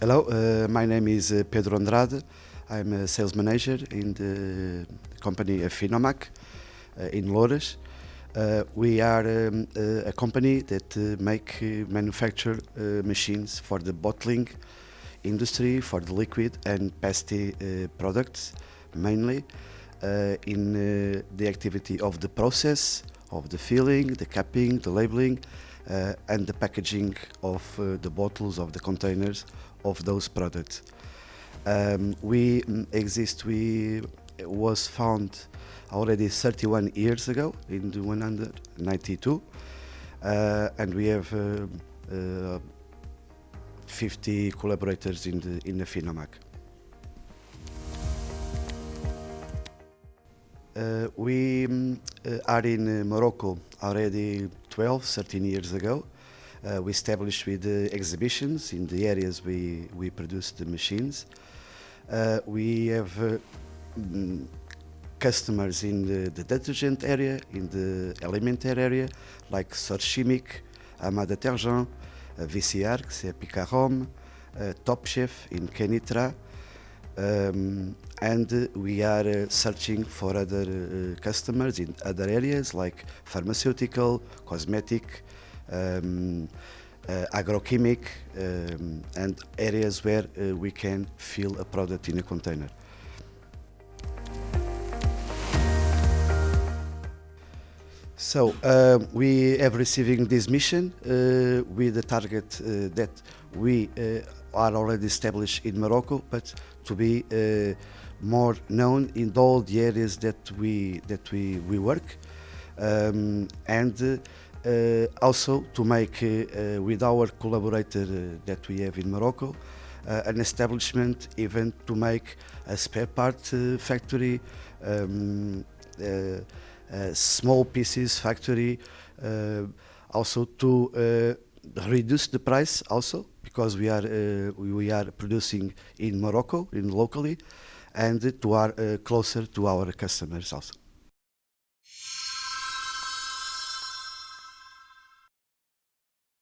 Hello, my name is Pedro Andrade. I'm a sales manager in the company Afinomaq in Loures. We are a company that manufacture machines for the bottling industry, for the liquid and pasty products, mainly in the activity of the process, of the filling, the capping, the labeling, and the packaging of the bottles, of the containers of those products. We was found already 31 years ago in the 192, and we have 50 collaborators in the Afinomaq. We are in Morocco already 12, 13 years ago. We established with exhibitions in the areas we produce the machines. We have customers in the detergent area, in the alimentaire area, like Chimique, Ama Détergents, VCR, que c'est Picarome, Top Chef in Kenitra, and we are searching for other customers in other areas like pharmaceutical, cosmetic, agrochemic, and areas where we can fill a product in a container. So we have receiving this mission with the target that we are already established in Morocco, but to be more known in all the areas that we work, and also to make with our collaborator that we have in Morocco an establishment, even to make a spare part factory, small pieces factory, also to reduce the price also, because we are producing in Morocco, locally, and to are closer to our customers also.